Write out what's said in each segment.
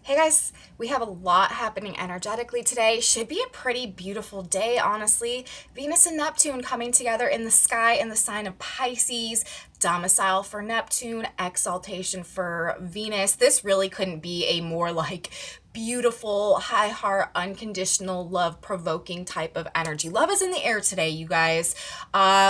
Hey guys, we have a lot happening energetically today. Should be a pretty beautiful day, honestly. Venus and Neptune coming together in the sky in the sign of Pisces, domicile for Neptune, exaltation for Venus. This really couldn't be a more beautiful, high heart, unconditional, love provoking type of energy. Love is in the air today, you guys.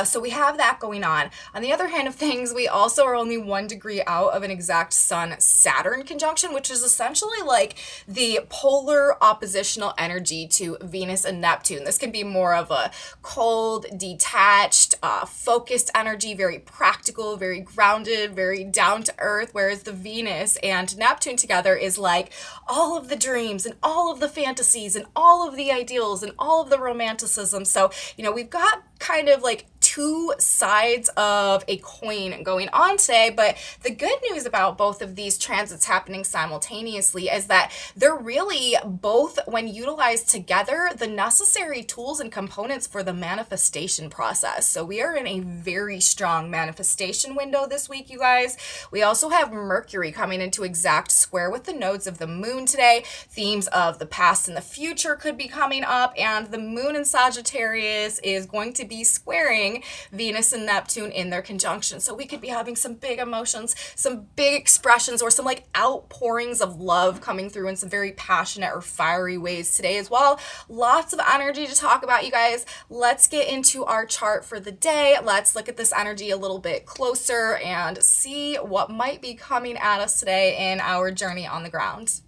So we have that going on. On the other hand of things, we also are only 1 degree out of an exact Sun Saturn conjunction, which is essentially like the polar oppositional energy to Venus and Neptune. This can be more of a cold, detached, focused energy, very practical, very grounded, very down to earth, whereas the Venus and Neptune together is like all of the dreams and all of the fantasies and all of the ideals and all of the romanticism. So, we've got kind of like two sides of a coin going on today, but the good news about both of these transits happening simultaneously is that they're really both, when utilized together, the necessary tools and components for the manifestation process. So we are in a very strong manifestation window this week, you guys. We also have Mercury coming into exact square with the nodes of the moon today. Themes of the past and the future could be coming up, and the moon in Sagittarius is going to be squaring Venus and Neptune in their conjunction. So we could be having some big emotions, some big expressions, or some like outpourings of love coming through in some very passionate or fiery ways today as well. Lots of energy to talk about, you guys. Let's get into our chart for the day. Let's look at this energy a little bit closer and see what might be coming at us today in our journey on the ground.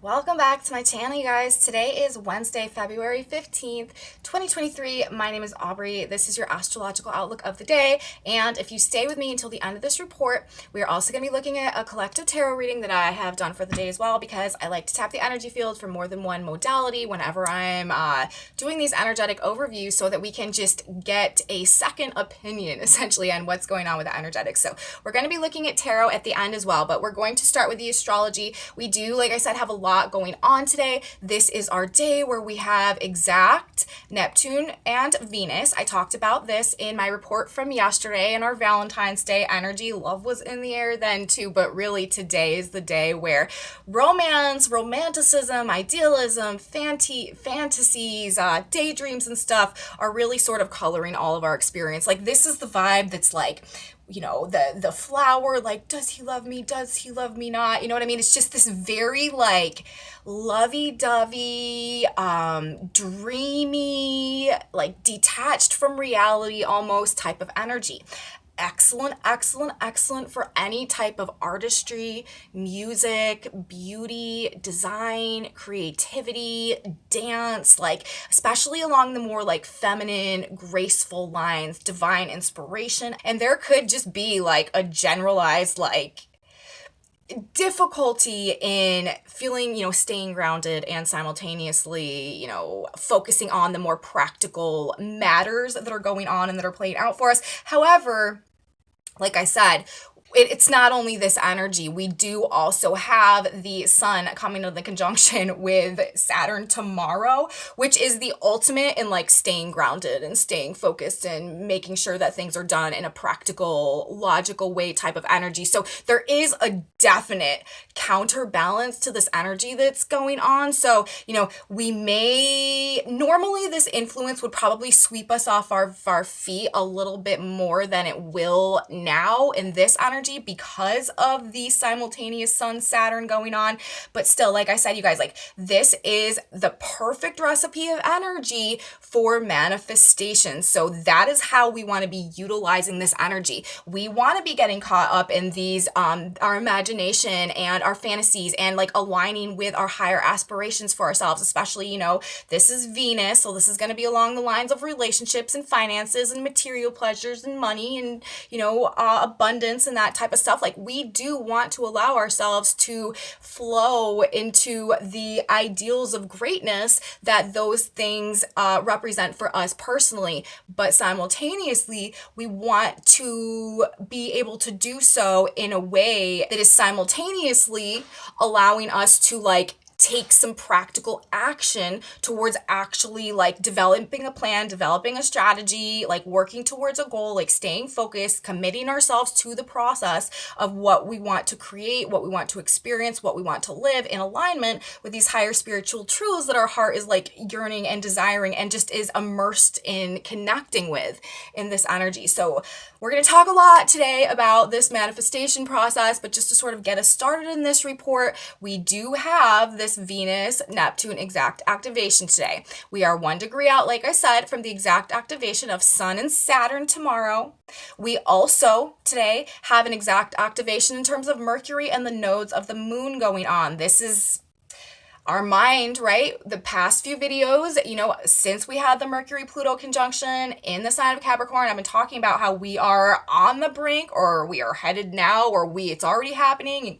Welcome back to my channel, you guys. Today is Wednesday, February 15th, 2023. My name is Aubrey. This is your astrological outlook of the day. And if you stay with me until the end of this report, we are also going to be looking at a collective tarot reading that I have done for the day as well, because I like to tap the energy field for more than one modality whenever I'm doing these energetic overviews, so that we can just get a second opinion essentially on what's going on with the energetics. So we're going to be looking at tarot at the end as well, but we're going to start with the astrology. We do, like I said, have a lot going on today. This is our day where we have exact Neptune and Venus. I talked about this in my report from yesterday and our Valentine's Day energy. Love was in the air then too, but really today is the day where romance, romanticism, idealism, fantasies, daydreams and stuff are really sort of coloring all of our experience. Like, this is the vibe that's like, the flower, like, does he love me? Does he love me not? You know what I mean? It's just this very like lovey-dovey, dreamy, like detached from reality almost type of energy. Excellent, excellent, excellent for any type of artistry, music, beauty, design, creativity, dance, like especially along the more like feminine, graceful lines, divine inspiration. And there could just be like a generalized like difficulty in feeling, staying grounded and simultaneously, focusing on the more practical matters that are going on and that are playing out for us. However, like I said, it's not only this energy. We do also have the sun coming into the conjunction with Saturn tomorrow, which is the ultimate in like staying grounded and staying focused and making sure that things are done in a practical, logical way type of energy. So there is a definite counterbalance to this energy that's going on. So, we may, normally this influence would probably sweep us off our feet a little bit more than it will now in this energy, because of the simultaneous Sun Saturn going on. But still, like I said, you guys, like, this is the perfect recipe of energy for manifestation. So that is how we want to be utilizing this energy. We want to be getting caught up in these our imagination and our fantasies, and like aligning with our higher aspirations for ourselves. Especially, this is Venus, so this is going to be along the lines of relationships and finances and material pleasures and money and abundance and that type of stuff. Like, we do want to allow ourselves to flow into the ideals of greatness that those things represent for us personally, but simultaneously we want to be able to do so in a way that is simultaneously allowing us to like take some practical action towards actually like developing a plan, developing a strategy, like working towards a goal, like staying focused, committing ourselves to the process of what we want to create, what we want to experience, what we want to live in alignment with these higher spiritual truths that our heart is like yearning and desiring and just is immersed in connecting with in this energy. So we're going to talk a lot today about this manifestation process, but just to sort of get us started in this report, we do have this Venus-Neptune exact activation today. We are 1 degree out, like I said, from the exact activation of Sun and Saturn tomorrow. We also today have an exact activation in terms of Mercury and the nodes of the moon going on. This is our mind, right? The past few videos, since we had the Mercury-Pluto conjunction in the sign of Capricorn, I've been talking about how we are on the brink, or we are headed now, or it's already happening.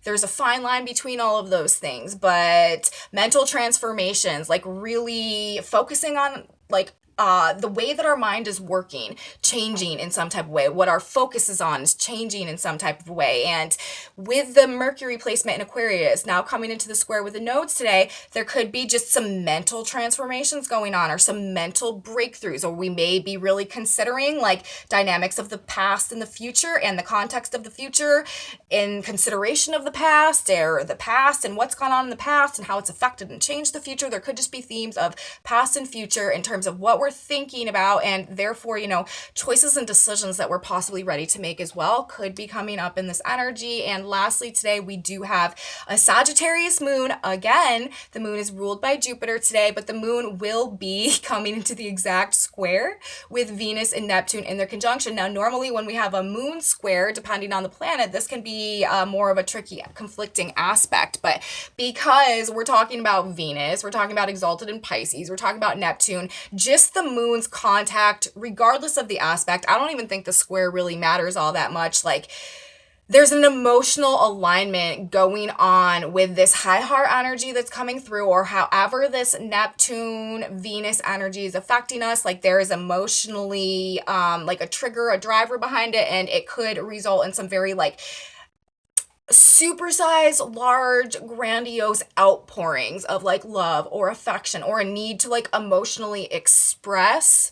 There's a fine line between all of those things, but mental transformations, like really focusing on like the way that our mind is working, changing in some type of way. What our focus is on is changing in some type of way. And with the Mercury placement in Aquarius now coming into the square with the nodes today, there could be just some mental transformations going on, or some mental breakthroughs, or we may be really considering like dynamics of the past and the future, and the context of the future in consideration of the past, or the past and what's gone on in the past and how it's affected and changed the future. There could just be themes of past and future in terms of what we're thinking about, and therefore, choices and decisions that we're possibly ready to make as well could be coming up in this energy. And lastly, today we do have a Sagittarius moon. Again, the moon is ruled by Jupiter today, but the moon will be coming into the exact square with Venus and Neptune in their conjunction. Now, normally when we have a moon square, depending on the planet, this can be more of a tricky, conflicting aspect. But because we're talking about Venus, we're talking about exalted in Pisces, we're talking about Neptune, just the moon's contact, regardless of the aspect, I don't even think the square really matters all that much. Like, there's an emotional alignment going on with this high heart energy that's coming through, or however this Neptune Venus energy is affecting us. Like, there is emotionally like a trigger, a driver behind it, and it could result in some very like supersized, large, grandiose outpourings of like love or affection, or a need to like emotionally express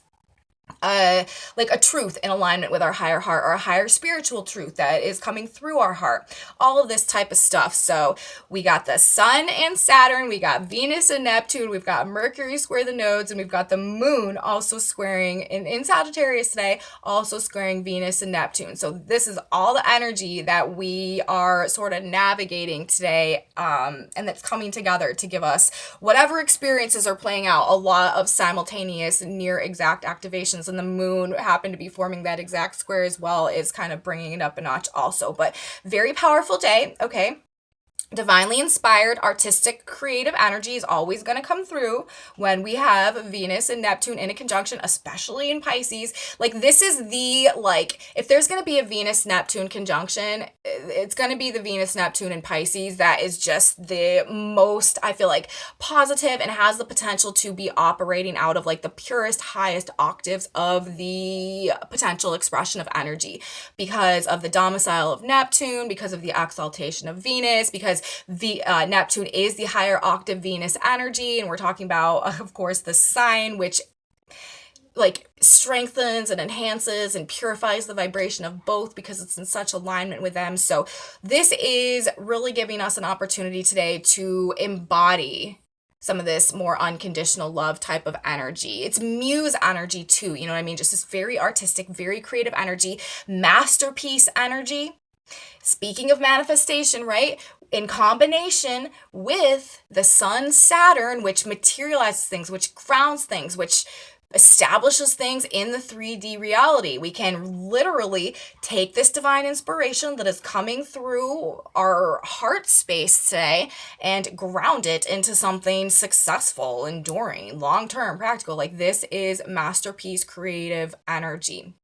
like a truth in alignment with our higher heart, or a higher spiritual truth that is coming through our heart, all of this type of stuff. So we got the Sun and Saturn, we got Venus and Neptune, we've got Mercury square the nodes, and we've got the moon also squaring in Sagittarius today, also squaring Venus and Neptune. So this is all the energy that we are sort of navigating today, and that's coming together to give us whatever experiences are playing out. A lot of simultaneous near exact activations, and the moon happened to be forming that exact square as well, is kind of bringing it up a notch also. But very powerful day, okay? Divinely inspired, artistic, creative energy is always going to come through when we have Venus and Neptune in a conjunction, especially in Pisces. Like, this is the, like, if there's going to be a Venus-Neptune conjunction, it's going to be the Venus-Neptune in Pisces. That is just the most, I feel like, positive, and has the potential to be operating out of like the purest, highest octaves of the potential expression of energy, because of the domicile of Neptune, because of the exaltation of Venus, because Neptune is the higher octave Venus energy, and we're talking about, of course, the sign which like strengthens and enhances and purifies the vibration of both, because it's in such alignment with them. So this is really giving us an opportunity today to embody some of this more unconditional love type of energy. It's muse energy too, you know what I mean? Just this very artistic, very creative energy, masterpiece energy. Speaking of manifestation, right? In combination with the Sun, Saturn, which materializes things, which grounds things, which establishes things in the 3D reality. We can literally take this divine inspiration that is coming through our heart space today and ground it into something successful, enduring, long-term, practical. Like, this is masterpiece creative energy.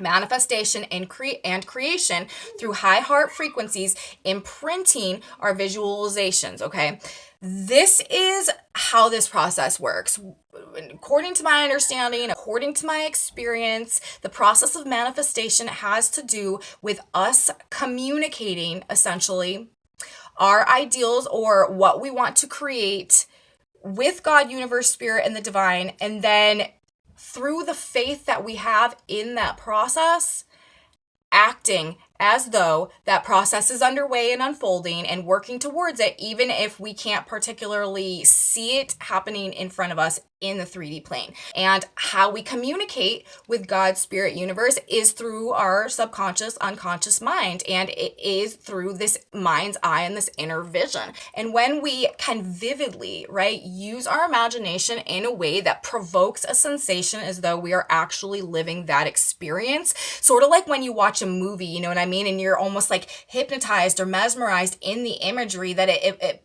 Manifestation and creation through high heart frequencies, imprinting our visualizations, okay? This is how this process works. According to my understanding, according to my experience, the process of manifestation has to do with us communicating, essentially, our ideals or what we want to create with God, universe, spirit, and the divine. And then through the faith that we have in that process, acting as though that process is underway and unfolding and working towards it, even if we can't particularly see it happening in front of us in the 3D plane. And how we communicate with God's spirit universe is through our subconscious, unconscious mind, and it is through this mind's eye and this inner vision. And when we can vividly, right, use our imagination in a way that provokes a sensation as though we are actually living that experience, sort of like when you watch a movie, you know what I mean? And you're almost like hypnotized or mesmerized in the imagery, that it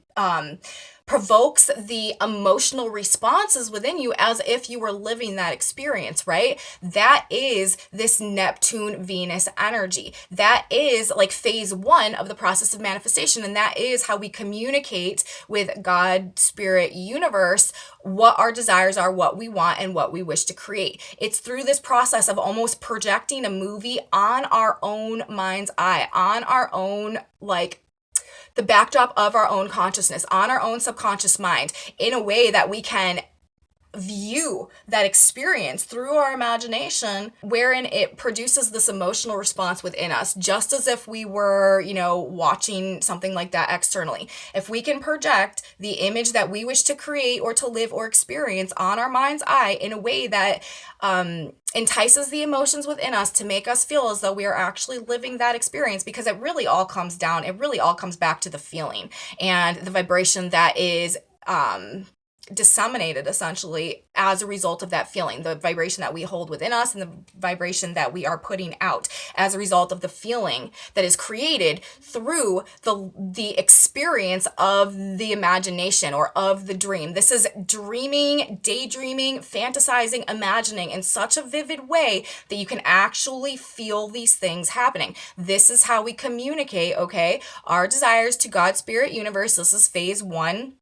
provokes the emotional responses within you as if you were living that experience, right? That is this Neptune Venus energy. That is like phase 1 of the process of manifestation. And that is how we communicate with God, spirit, universe, what our desires are, what we want, and what we wish to create. It's through this process of almost projecting a movie on our own mind's eye, on our own, like, the backdrop of our own consciousness, on our own subconscious mind, in a way that we can view that experience through our imagination, wherein it produces this emotional response within us, just as if we were, you know, watching something like that externally. If we can project the image that we wish to create or to live or experience on our mind's eye in a way that entices the emotions within us to make us feel as though we are actually living that experience, because it really all comes back to the feeling and the vibration that is disseminated essentially as a result of that feeling, the vibration that we hold within us and the vibration that we are putting out as a result of the feeling that is created through the experience of the imagination or of the dream. This is dreaming, daydreaming, fantasizing, imagining in such a vivid way that you can actually feel these things happening. This is how we communicate, okay, our desires to God, spirit, universe. This is phase 1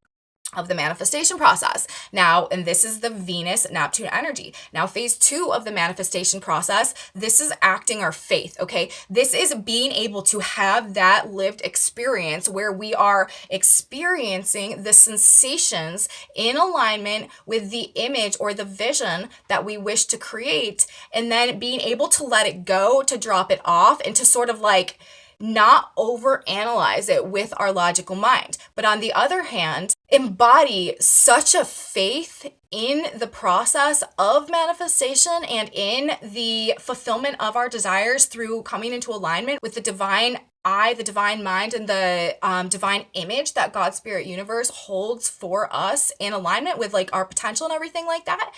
of the manifestation process. Now, and this is the Venus Neptune energy. Now, phase 2 of the manifestation process, this is acting our faith, okay? This is being able to have that lived experience where we are experiencing the sensations in alignment with the image or the vision that we wish to create, and then being able to let it go, to drop it off, and to sort of like not overanalyze it with our logical mind. But on the other hand, embody such a faith in the process of manifestation and in the fulfillment of our desires through coming into alignment with the divine eye, the divine mind, and the divine image that God, spirit, universe holds for us in alignment with like our potential and everything like that.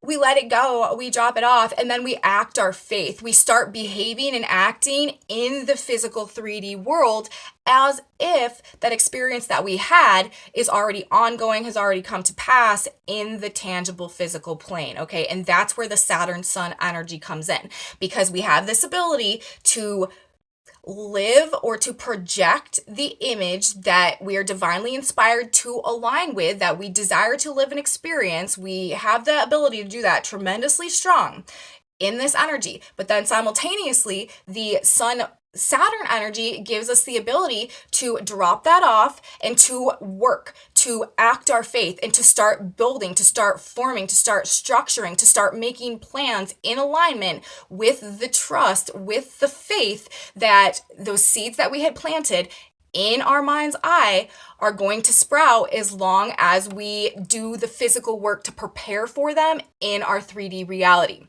We let it go, we drop it off, and then we act our faith. We start behaving and acting in the physical 3D world as if that experience that we had is already ongoing, has already come to pass in the tangible physical plane, okay? And that's where the Saturn Sun energy comes in, because we have this ability to live or to project the image that we are divinely inspired to align with, that we desire to live and experience. We have the ability to do that tremendously strong in this energy. But then simultaneously, the Sun Saturn energy gives us the ability to drop that off and to work, to act our faith, and to start building, to start forming, to start structuring, to start making plans in alignment with the trust, with the faith that those seeds that we had planted in our mind's eye are going to sprout, as long as we do the physical work to prepare for them in our 3D reality.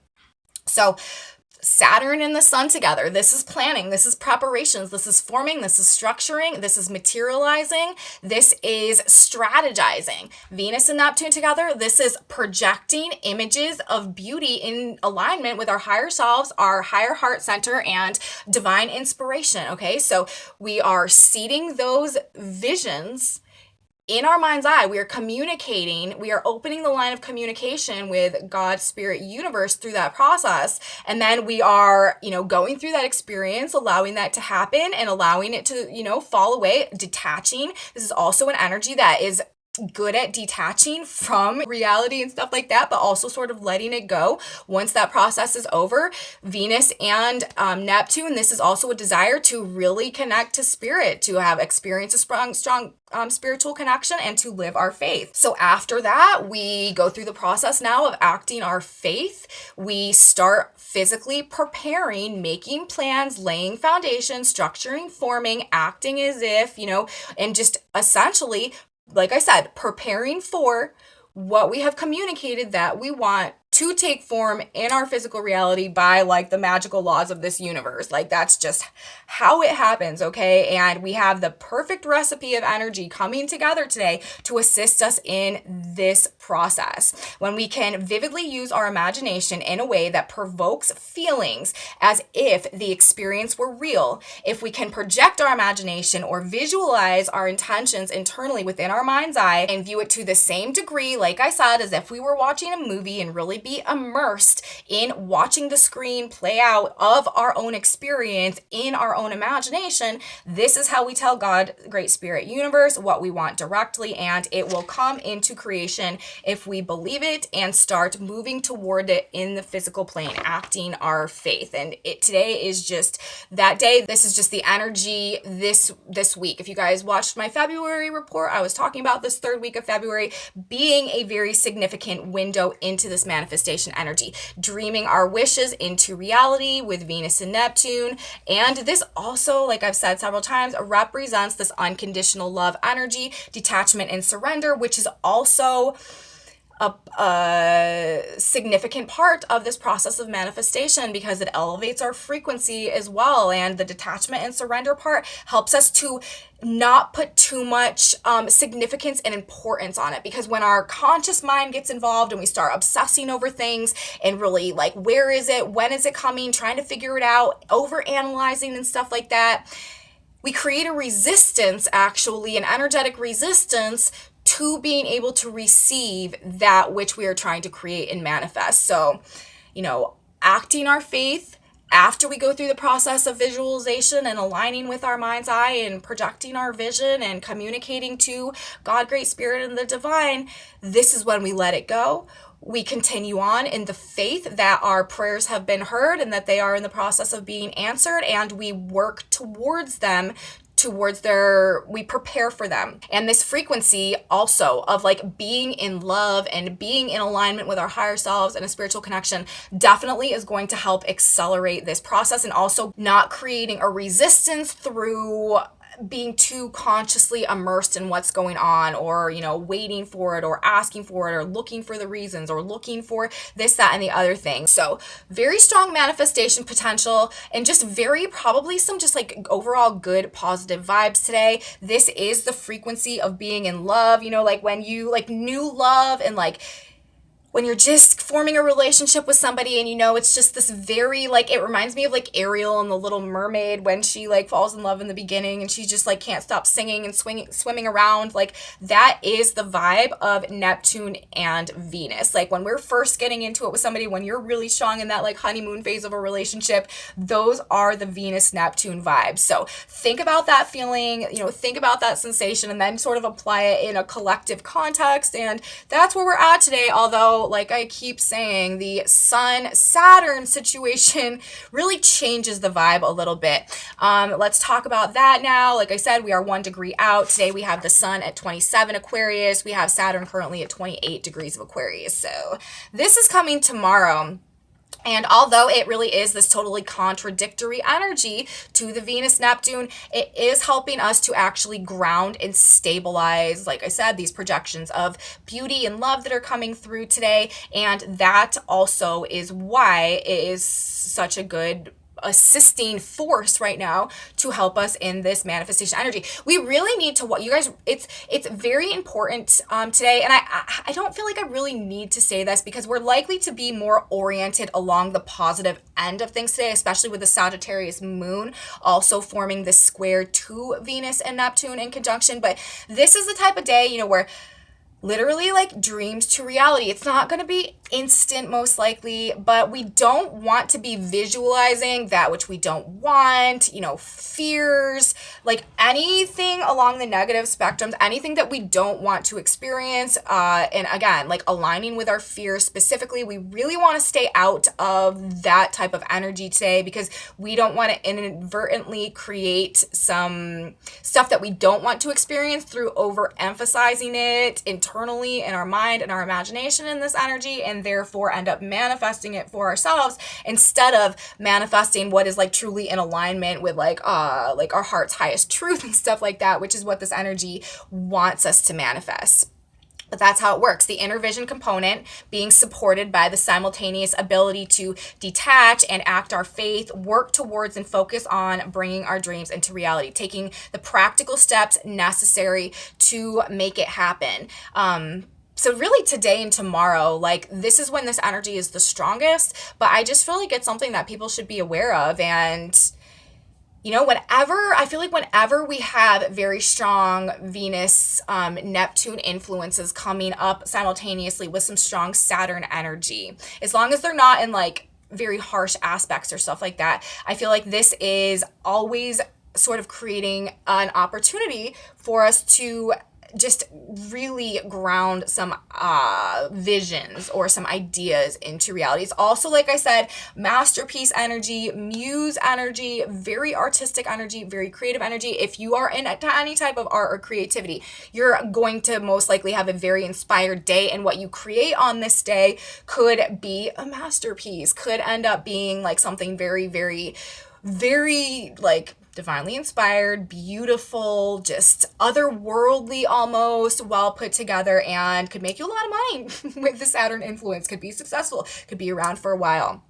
So Saturn and the Sun together, this is planning, this is preparations, this is forming, this is structuring, this is materializing, this is strategizing. Venus and Neptune together, this is projecting images of beauty in alignment with our higher selves, our higher heart center, and divine inspiration, okay? So we are seeding those visions in our mind's eye. We are communicating, we are opening the line of communication with God, spirit, universe through that process. And then we are, going through that experience, allowing that to happen and allowing it to, fall away, detaching. This is also an energy that is good at detaching from reality and stuff like that, but also sort of letting it go once that process is over. Venus and Neptune, this is also a desire to really connect to spirit, to have experience a strong spiritual connection, and to live our faith. So after that, we go through the process now of acting our faith. We start physically preparing, making plans, laying foundations, structuring, forming, acting as if, and just essentially, like I said, preparing for what we have communicated that we want to take form in our physical reality by like the magical laws of this universe. Like that's just how it happens, okay? And we have the perfect recipe of energy coming together today to assist us in this process. When we can vividly use our imagination in a way that provokes feelings as if the experience were real, if we can project our imagination or visualize our intentions internally within our mind's eye and view it to the same degree, like I said, as if we were watching a movie and really be immersed in watching the screen play out of our own experience in our own imagination, this is how we tell God, Great Spirit, Universe, what we want directly, and it will come into creation if we believe it and start moving toward it in the physical plane, acting our faith. And today is just that day. This is just the energy this week. If you guys watched my February report, I was talking about this third week of February being a very significant window into this manifestation energy, dreaming our wishes into reality with Venus and Neptune. And this also, like I've said several times, represents this unconditional love energy, detachment and surrender, which is also a significant part of this process of manifestation because it elevates our frequency as well. And the detachment and surrender part helps us to not put too much significance and importance on it, because when our conscious mind gets involved and we start obsessing over things and really like, where is it, when is it coming, trying to figure it out, over analyzing and stuff like that, we create a resistance, actually an energetic resistance to being able to receive that which we are trying to create and manifest. So, acting our faith after we go through the process of visualization and aligning with our mind's eye and projecting our vision and communicating to God, Great Spirit, and the divine, this is when we let it go. We continue on in the faith that our prayers have been heard and that they are in the process of being answered, and we work towards them, we prepare for them. And this frequency also of like being in love and being in alignment with our higher selves and a spiritual connection definitely is going to help accelerate this process, and also not creating a resistance through being too consciously immersed in what's going on, or waiting for it, or asking for it, or looking for the reasons, or looking for this, that, and the other thing. So very strong manifestation potential, and just very probably some just like overall good positive vibes today. This is the frequency of being in love, like when you like new love, and like when you're just forming a relationship with somebody and it's just this very like, it reminds me of like Ariel and the Little Mermaid when she like falls in love in the beginning and she just like can't stop singing and swimming around. Like that is the vibe of Neptune and Venus. Like when we're first getting into it with somebody, when you're really strong in that like honeymoon phase of a relationship, those are the Venus Neptune vibes. So think about that feeling, think about that sensation, and then sort of apply it in a collective context. And that's where we're at today. Although, like I keep saying, the Sun-Saturn situation really changes the vibe a little bit. Let's talk about that now. Like I said, we are 1 degree out. Today we have the Sun at 27 Aquarius. We have Saturn currently at 28 degrees of Aquarius. So this is coming tomorrow. And although it really is this totally contradictory energy to the Venus-Neptune, it is helping us to actually ground and stabilize, like I said, these projections of beauty and love that are coming through today. And that also is why it is such a good assisting force right now to help us in this manifestation energy. We really need to, you guys, it's very important today, and I don't feel like I really need to say this because we're likely to be more oriented along the positive end of things today, especially with the Sagittarius moon also forming this square to Venus and Neptune in conjunction. But this is the type of day, where literally like dreams to reality. It's not going to be instant, most likely, but we don't want to be visualizing that which we don't want, fears, like anything along the negative spectrums, anything that we don't want to experience. And again, like aligning with our fears specifically, we really want to stay out of that type of energy today, because we don't want to inadvertently create some stuff that we don't want to experience through overemphasizing it internally in our mind and our imagination in this energy, and therefore end up manifesting it for ourselves instead of manifesting what is like truly in alignment with like our heart's highest truth and stuff like that, which is what this energy wants us to manifest. But that's how it works. The inner vision component being supported by the simultaneous ability to detach and act our faith, work towards and focus on bringing our dreams into reality, taking the practical steps necessary to make it happen. So really today and tomorrow, like this is when this energy is the strongest, but I just feel like it's something that people should be aware of. And whenever we have very strong Venus, Neptune influences coming up simultaneously with some strong Saturn energy, as long as they're not in like very harsh aspects or stuff like that, I feel like this is always sort of creating an opportunity for us to just really ground some visions or some ideas into reality. It's also, like I said, masterpiece energy, muse energy, very artistic energy, very creative energy. If you are into any type of art or creativity, you're going to most likely have a very inspired day, and what you create on this day could be a masterpiece, could end up being like something very, very, very like divinely inspired, beautiful, just otherworldly almost, well put together, and could make you a lot of money with the Saturn influence, could be successful, could be around for a while.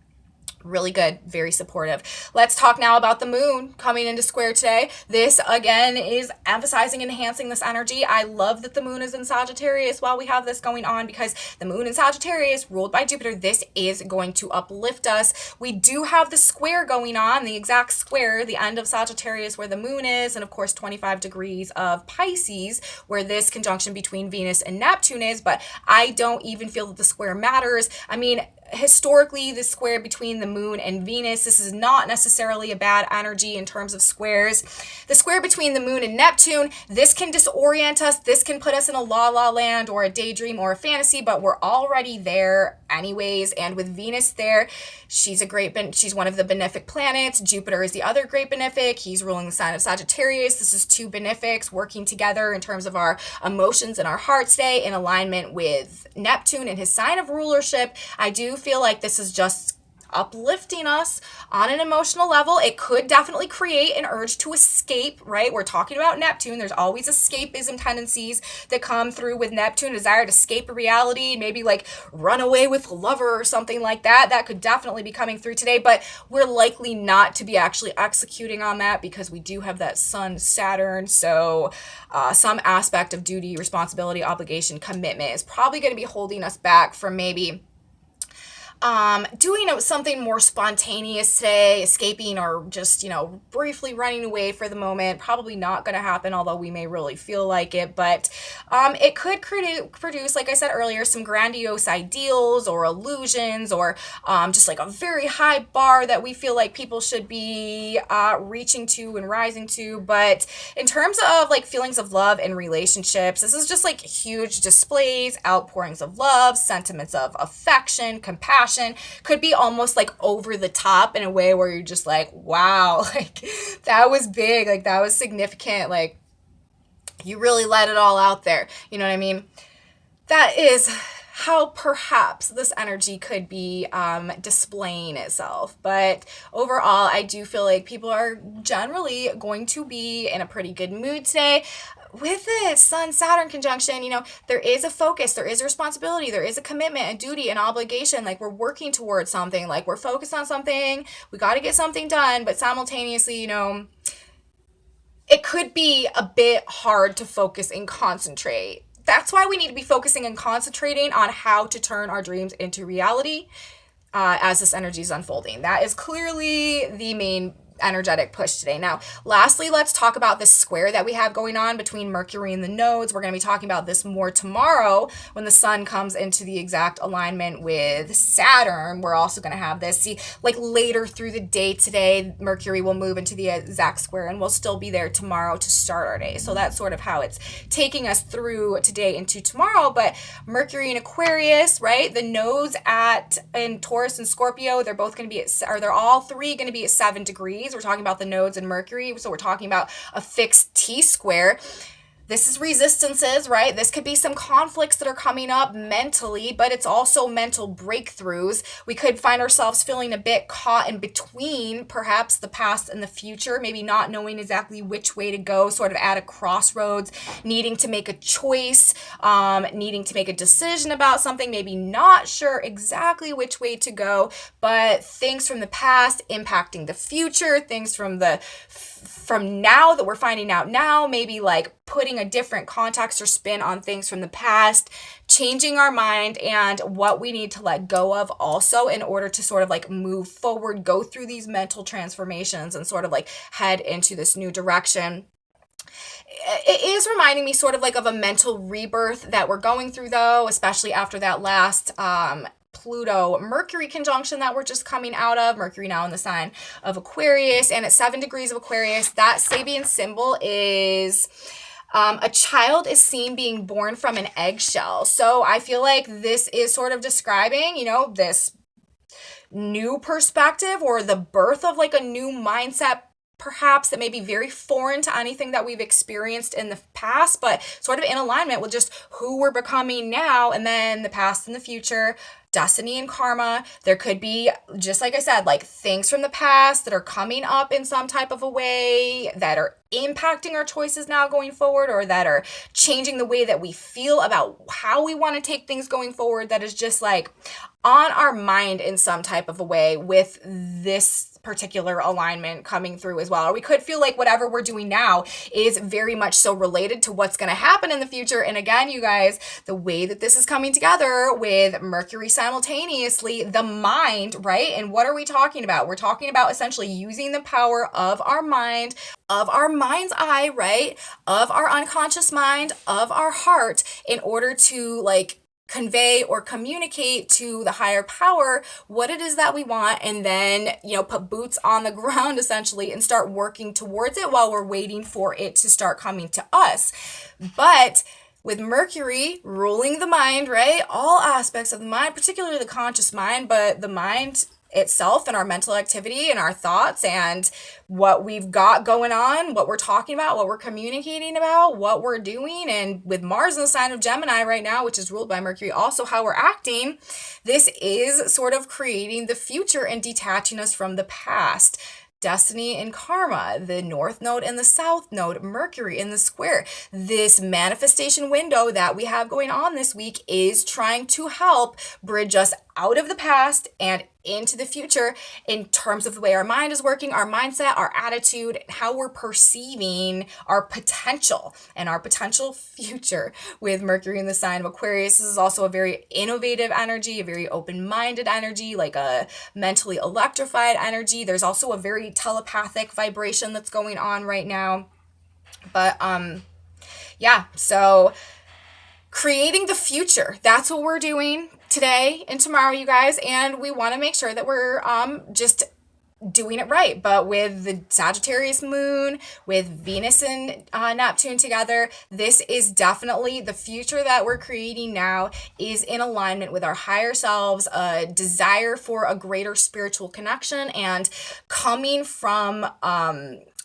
Really good, very supportive. Let's talk now about the moon coming into square today. This again is emphasizing and enhancing this energy. I love that the moon is in Sagittarius while we have this going on, because the moon in Sagittarius, ruled by Jupiter, this is going to uplift us. We do have the square going on, the exact square, the end of Sagittarius where the moon is, and of course 25 degrees of Pisces where this conjunction between Venus and Neptune is, but I don't even feel that the square matters. I mean, historically, the square between the moon and Venus, this is not necessarily a bad energy in terms of squares. The square between the moon and Neptune, this can disorient us. This can put us in a la-la land or a daydream or a fantasy, but we're already there anyways. And with Venus there, she's one of the benefic planets. Jupiter is the other great benefic. He's ruling the sign of Sagittarius. This is two benefics working together in terms of our emotions and our heart today, in alignment with Neptune and his sign of rulership. I do feel like this is just uplifting us on an emotional level. It could definitely create an urge to escape, right? We're talking about Neptune. There's always escapism tendencies that come through with Neptune, desire to escape reality, maybe like run away with a lover or something like that. That could definitely be coming through today, but we're likely not to be actually executing on that, because we do have that Sun Saturn. So some aspect of duty, responsibility, obligation, commitment is probably going to be holding us back from maybe doing something more spontaneous today, escaping or just, briefly running away for the moment. Probably not going to happen, although we may really feel like it, but it could produce, like I said earlier, some grandiose ideals or illusions, or just like a very high bar that we feel like people should be reaching to and rising to. But in terms of like feelings of love and relationships, this is just like huge displays, outpourings of love, sentiments of affection, compassion. Could be almost like over the top in a way where you're just like, wow, like that was big, like that was significant, like you really let it all out there. You know what I mean? That is how perhaps this energy could be displaying itself. But overall, I do feel like people are generally going to be in a pretty good mood today. With this Sun-Saturn conjunction, there is a focus, there is a responsibility, there is a commitment, a duty, an obligation. Like we're working towards something, like we're focused on something, we got to get something done, but simultaneously, it could be a bit hard to focus and concentrate. That's why we need to be focusing and concentrating on how to turn our dreams into reality as this energy is unfolding. That is clearly the main energetic push today. Now, lastly, let's talk about this square that we have going on between Mercury and the nodes. We're going to be talking about this more tomorrow when the sun comes into the exact alignment with Saturn. We're also going to have this. See, like later through the day today, Mercury will move into the exact square and we'll still be there tomorrow to start our day. So that's sort of how it's taking us through today into tomorrow. But Mercury in Aquarius, right? The nodes in Taurus and Scorpio, they're both going to be they're all three going to be at 7 degrees. We're talking about the nodes and Mercury. So we're talking about a fixed T-square. This is resistances, right? This could be some conflicts that are coming up mentally, but it's also mental breakthroughs. We could find ourselves feeling a bit caught in between perhaps the past and the future, maybe not knowing exactly which way to go, sort of at a crossroads, needing to make a choice, needing to make a decision about something, maybe not sure exactly which way to go, but things from the past impacting the future, things from now that we're finding out now, maybe like putting a different context or spin on things from the past, changing our mind and what we need to let go of also in order to sort of like move forward, go through these mental transformations and sort of like head into this new direction. It is reminding me sort of like of a mental rebirth that we're going through though, especially after that last Pluto Mercury conjunction that we're just coming out of. Mercury now in the sign of Aquarius and at 7 degrees of Aquarius. That Sabian symbol is a child is seen being born from an eggshell. So I feel like this is sort of describing, this new perspective or the birth of like a new mindset, perhaps that may be very foreign to anything that we've experienced in the past, but sort of in alignment with just who we're becoming now, and then the past and the future, destiny and karma. There could be, just like I said, like things from the past that are coming up in some type of a way that are impacting our choices now going forward, or that are changing the way that we feel about how we want to take things going forward, that is just like on our mind in some type of a way with this particular alignment coming through as well. Or we could feel like whatever we're doing now is very much so related to what's going to happen in the future. And again, you guys, the way that this is coming together with Mercury simultaneously, the mind, right? And what are we talking about? We're talking about essentially using the power of our mind, of our mind's eye, right? Of our unconscious mind, of our heart, in order to like convey or communicate to the higher power what it is that we want, and then put boots on the ground essentially and start working towards it while we're waiting for it to start coming to us. But with Mercury ruling the mind, right, all aspects of the mind, particularly the conscious mind, but the mind itself and our mental activity and our thoughts and what we've got going on, what we're talking about, what we're communicating about, what we're doing. And with Mars in the sign of Gemini right now, which is ruled by Mercury, also how we're acting, this is sort of creating the future and detaching us from the past. Destiny and karma, the north node and the south node, Mercury in the square. This manifestation window that we have going on this week is trying to help bridge us out of the past and into the future in terms of the way our mind is working, our mindset, our attitude, how we're perceiving our potential and our potential future with Mercury in the sign of Aquarius. This is also a very innovative energy, a very open-minded energy, like a mentally electrified energy. There's also a very telepathic vibration that's going on right now. But yeah, so creating the future, that's what we're doing today and tomorrow, you guys, and we want to make sure that we're just doing it right. But with the Sagittarius moon, with Venus and Neptune together, this is definitely the future that we're creating now is in alignment with our higher selves, a desire for a greater spiritual connection, and coming from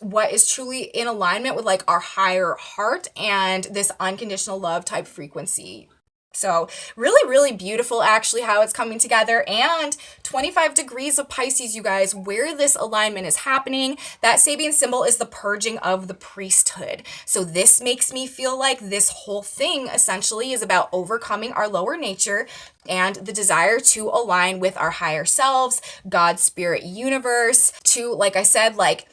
what is truly in alignment with like our higher heart and this unconditional love type frequency. So really, really beautiful actually how it's coming together. And 25 degrees of Pisces, you guys, where this alignment is happening, that Sabian symbol is the purging of the priesthood. So this makes me feel like this whole thing essentially is about overcoming our lower nature and the desire to align with our higher selves, God, spirit, universe, to, like I said, like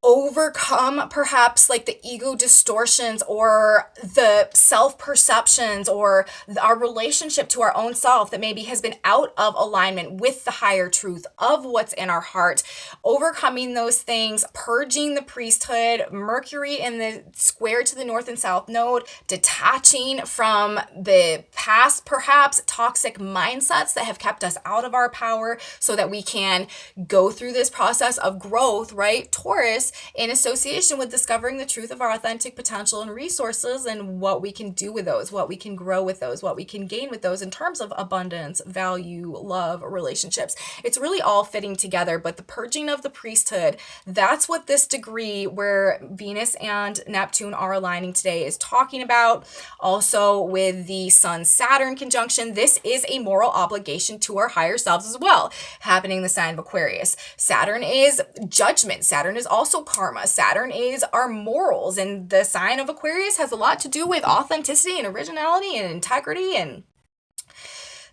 overcome perhaps like the ego distortions or the self perceptions or our relationship to our own self that maybe has been out of alignment with the higher truth of what's in our heart, overcoming those things, purging the priesthood, Mercury in the square to the north and south node, detaching from the past, perhaps toxic mindsets that have kept us out of our power so that we can go through this process of growth, right? Taurus, in association with discovering the truth of our authentic potential and resources and what we can do with those, what we can grow with those, what we can gain with those in terms of abundance, value, love, relationships. It's really all fitting together, but the purging of the priesthood, that's what this degree where Venus and Neptune are aligning today is talking about. Also with the Sun-Saturn conjunction, this is a moral obligation to our higher selves as well, happening in the sign of Aquarius. Saturn is judgment. Saturn is also karma. Saturn is our morals, and the sign of Aquarius has a lot to do with authenticity and originality and integrity, and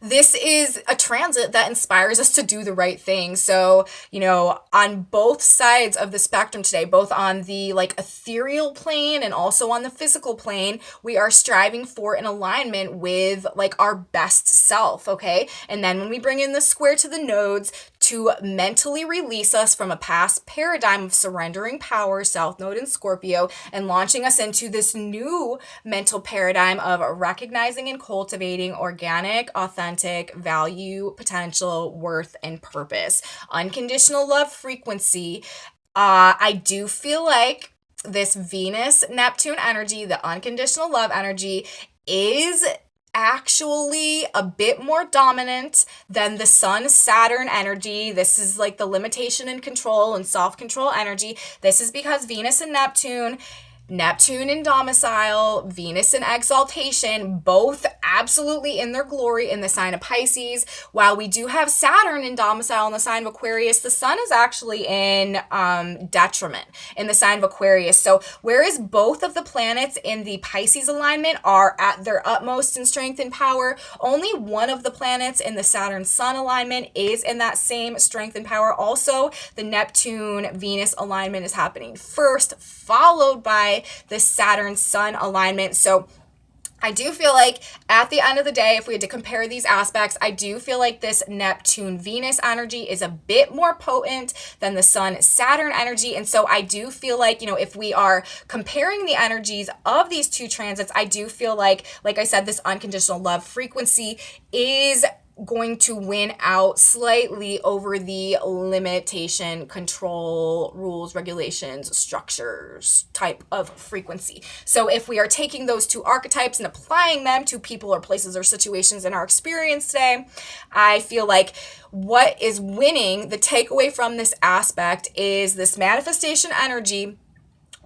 this is a transit that inspires us to do the right thing. So, on both sides of the spectrum today, both on the like ethereal plane and also on the physical plane, we are striving for an alignment with like our best self, okay? And then when we bring in the square to the nodes, to mentally release us from a past paradigm of surrendering power, South Node in Scorpio, and launching us into this new mental paradigm of recognizing and cultivating organic, authentic value, potential, worth, and purpose. Unconditional love frequency. I do feel like this Venus Neptune energy, the unconditional love energy, is actually a bit more dominant than the Sun Saturn energy. This is like the limitation and control and self-control energy. This is because Venus and Neptune in domicile, Venus in exaltation, both absolutely in their glory in the sign of Pisces. While we do have Saturn in domicile in the sign of Aquarius, the Sun is actually in detriment in the sign of Aquarius. So whereas both of the planets in the Pisces alignment are at their utmost in strength and power, only one of the planets in the Saturn-Sun alignment is in that same strength and power. Also, the Neptune-Venus alignment is happening first, followed by the Saturn-Sun alignment. So I do feel like at the end of the day, if we had to compare these aspects, I do feel like this Neptune-Venus energy is a bit more potent than the Sun-Saturn energy. And so I do feel like, if we are comparing the energies of these two transits, I do feel like I said, this unconditional love frequency is going to win out slightly over the limitation, control, rules, regulations, structures type of frequency. So if we are taking those two archetypes and applying them to people or places or situations in our experience today, I feel like what is winning, the takeaway from this aspect is this manifestation energy,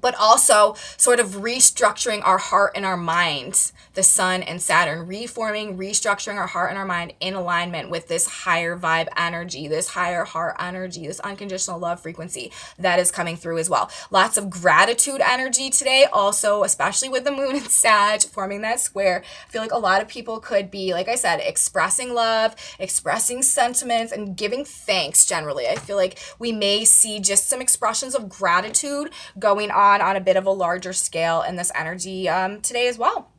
but also sort of restructuring our heart and our mind, the Sun and Saturn, reforming, restructuring our heart and our mind in alignment with this higher vibe energy, this higher heart energy, this unconditional love frequency that is coming through as well. Lots of gratitude energy today, also, especially with the moon and Sag forming that square. I feel like a lot of people could be, like I said, expressing love, expressing sentiments, and giving thanks generally. I feel like we may see just some expressions of gratitude going on a bit of a larger scale in this energy today as well.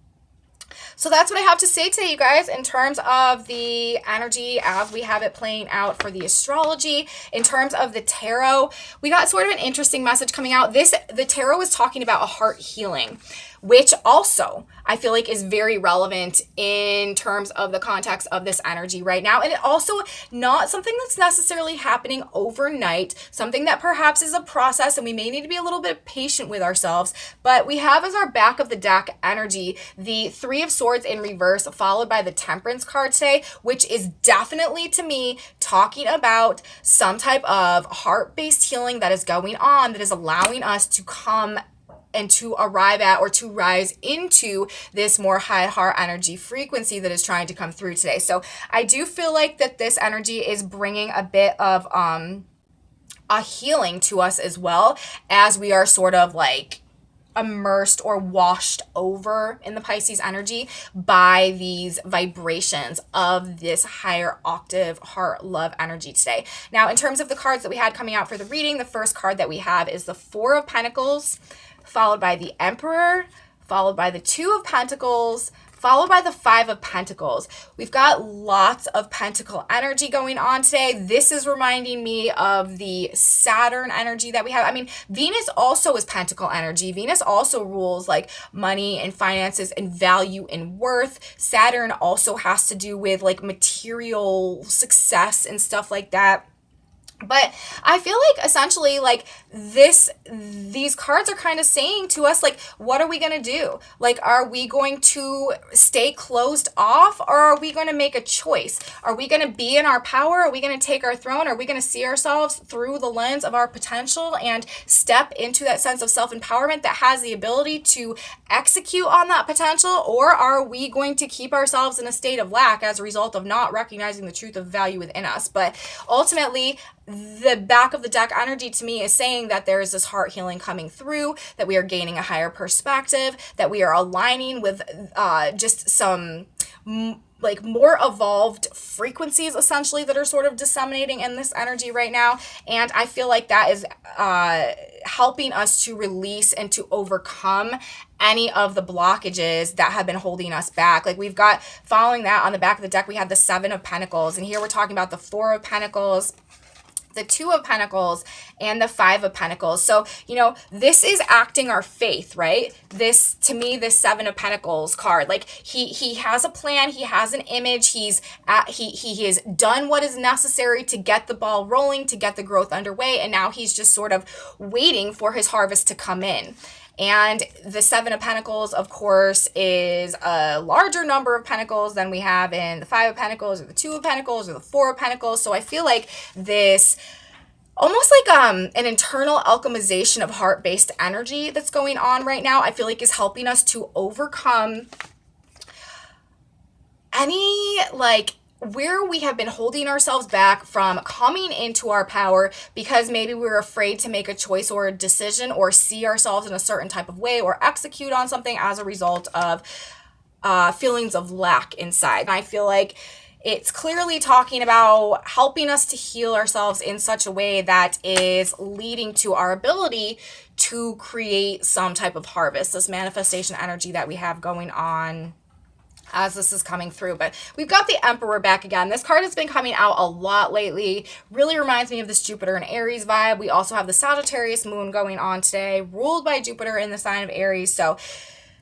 So that's what I have to say today, you guys, in terms of the energy as we have it playing out for the astrology. In terms of the tarot, we got sort of an interesting message coming out. The tarot is talking about a heart healing, which also I feel like is very relevant in terms of the context of this energy right now. And it also not something that's necessarily happening overnight, something that perhaps is a process and we may need to be a little bit patient with ourselves. But we have as our back of the deck energy, the Three of Swords in reverse, followed by the Temperance card today, which is definitely to me talking about some type of heart-based healing that is going on, that is allowing us to come and to arrive at or to rise into this more high heart energy frequency that is trying to come through today. So I do feel like that this energy is bringing a bit of a healing to us as well, as we are sort of like immersed or washed over in the Pisces energy by these vibrations of this higher octave heart love energy today. Now, in terms of the cards that we had coming out for the reading, the first card that we have is the Four of Pentacles, followed by the Emperor, followed by the Two of Pentacles, followed by the Five of Pentacles. We've got lots of pentacle energy going on today. This is reminding me of the Saturn energy that we have. I mean, Venus also is pentacle energy. Venus also rules like money and finances and value and worth. Saturn also has to do with like material success and stuff like that. But I feel like essentially like these cards are kind of saying to us, like, what are we going to do? Like, are we going to stay closed off, or are we going to make a choice? Are we going to be in our power? Are we going to take our throne? Are we going to see ourselves through the lens of our potential and step into that sense of self-empowerment that has the ability to execute on that potential? Or are we going to keep ourselves in a state of lack as a result of not recognizing the truth of value within us? But ultimately, the back of the deck energy to me is saying that there is this heart healing coming through, that we are gaining a higher perspective, that we are aligning with just some like more evolved frequencies essentially that are sort of disseminating in this energy right now. And I feel like that is helping us to release and to overcome any of the blockages that have been holding us back. Like we've got, following that on the back of the deck, we have the Seven of Pentacles, and here we're talking about the Four of Pentacles, the Two of Pentacles, and the Five of Pentacles. So, you know, this is acting our faith, right? This, to me, this Seven of Pentacles card, like he has a plan, he has an image, he has done what is necessary to get the ball rolling, to get the growth underway, and now he's just sort of waiting for his harvest to come in. And the Seven of Pentacles, of course, is a larger number of pentacles than we have in the Five of Pentacles or the Two of Pentacles or the Four of Pentacles. So I feel like this almost like an internal alchemization of heart-based energy that's going on right now, I feel like is helping us to overcome any like where we have been holding ourselves back from coming into our power because maybe we're afraid to make a choice or a decision or see ourselves in a certain type of way or execute on something as a result of feelings of lack inside. And I feel like it's clearly talking about helping us to heal ourselves in such a way that is leading to our ability to create some type of harvest, this manifestation energy that we have going on as this is coming through. But we've got the Emperor back again. This card has been coming out a lot lately. Really reminds me of this Jupiter and Aries vibe. We also have the Sagittarius moon going on today, ruled by Jupiter in the sign of Aries. So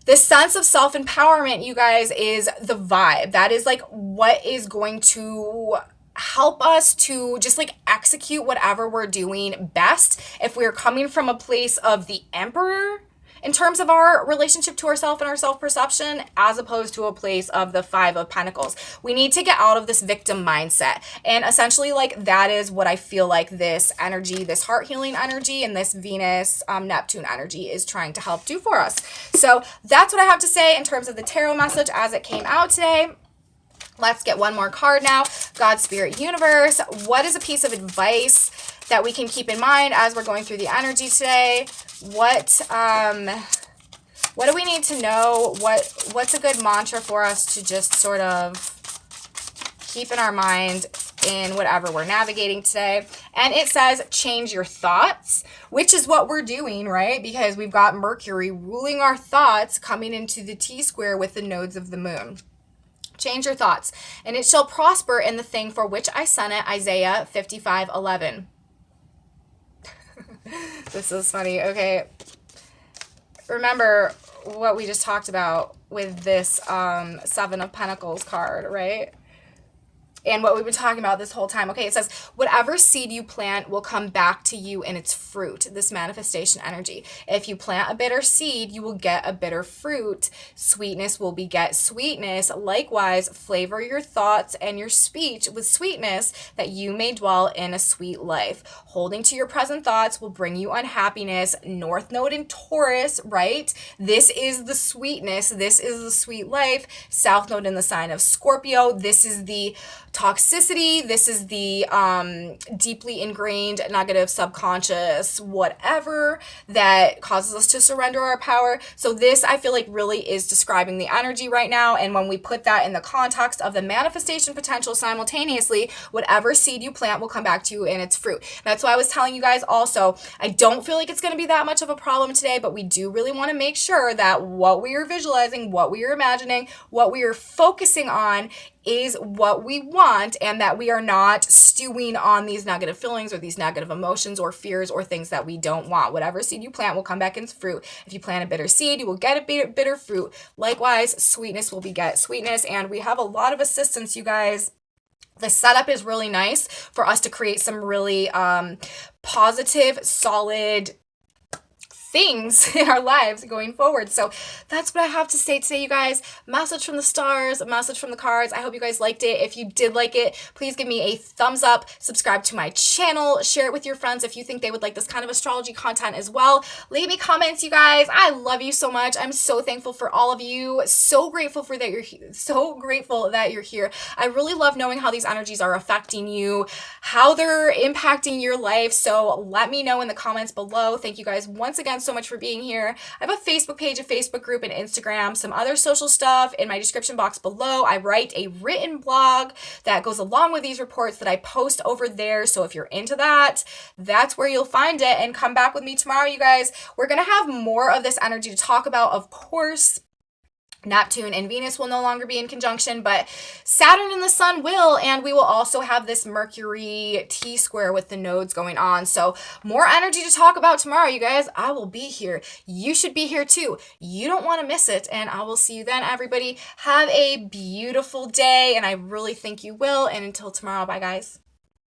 this sense of self-empowerment, you guys, is the vibe. That is like what is going to help us to just like execute whatever we're doing best. If we're coming from a place of the Emperor in terms of our relationship to ourselves and our self-perception, as opposed to a place of the Five of Pentacles. We need to get out of this victim mindset. And essentially, like, that is what I feel like this energy, this heart healing energy, and this Venus, Neptune energy is trying to help do for us. So that's what I have to say in terms of the tarot message as it came out today. Let's get one more card now. God, Spirit, Universe. What is a piece of advice that we can keep in mind as we're going through the energy today? What do we need to know? What's a good mantra for us to just sort of keep in our mind in whatever we're navigating today? And it says, change your thoughts, which is what we're doing, right? Because we've got Mercury ruling our thoughts coming into the T-square with the nodes of the moon. Change your thoughts, and it shall prosper in the thing for which I sent it, Isaiah 55:11. This is funny. Okay. Remember what we just talked about with this Seven of Pentacles card, right? And what we've been talking about this whole time. Okay, it says, whatever seed you plant will come back to you in its fruit, this manifestation energy. If you plant a bitter seed, you will get a bitter fruit. Sweetness will beget sweetness. Likewise, flavor your thoughts and your speech with sweetness, that you may dwell in a sweet life. Holding to your present thoughts will bring you unhappiness. North Node in Taurus, right? This is the sweetness. This is the sweet life. South Node in the sign of Scorpio. This is the toxicity. This is the deeply ingrained negative subconscious whatever that causes us to surrender our power. So this, I feel like, really is describing the energy right now. And when we put that in the context of the manifestation potential simultaneously, whatever seed you plant will come back to you in its fruit. That's why I was telling you guys also, I don't feel like it's going to be that much of a problem today, but we do really want to make sure that what we are visualizing, what we are imagining, what we are focusing on is what we want, and that we are not stewing on these negative feelings or these negative emotions or fears or things that we don't want. Whatever seed you plant will come back into fruit. If you plant a bitter seed, you will get a bitter fruit. Likewise, sweetness will beget sweetness, and we have a lot of assistance, you guys. The setup is really nice for us to create some really positive, solid things in our lives going forward. So that's what I have to say today, you guys. Message from the stars, message from the cards. I hope you guys liked it. If you did like it, please give me a thumbs up, subscribe to my channel, share it with your friends if you think they would like this kind of astrology content as well. Leave me comments, you guys. I love you so much. I'm so thankful for all of you. So grateful for that you're here. So grateful that you're here. I really love knowing how these energies are affecting you, how they're impacting your life. So let me know in the comments below. Thank you guys once again so much for being here. I have a Facebook page, a Facebook group, and Instagram, some other social stuff in my description box below. I write a written blog that goes along with these reports that I post over there. So if you're into that, that's where you'll find it. And come back with me tomorrow, you guys. We're going to have more of this energy to talk about, of course. Neptune and Venus will no longer be in conjunction, but Saturn and the Sun will, and we will also have this Mercury T-square with the nodes going on. So more energy to talk about tomorrow, you guys. I will be here. You should be here too. You don't want to miss it, and I will see you then, everybody. Have a beautiful day, and I really think you will, and until tomorrow, bye, guys.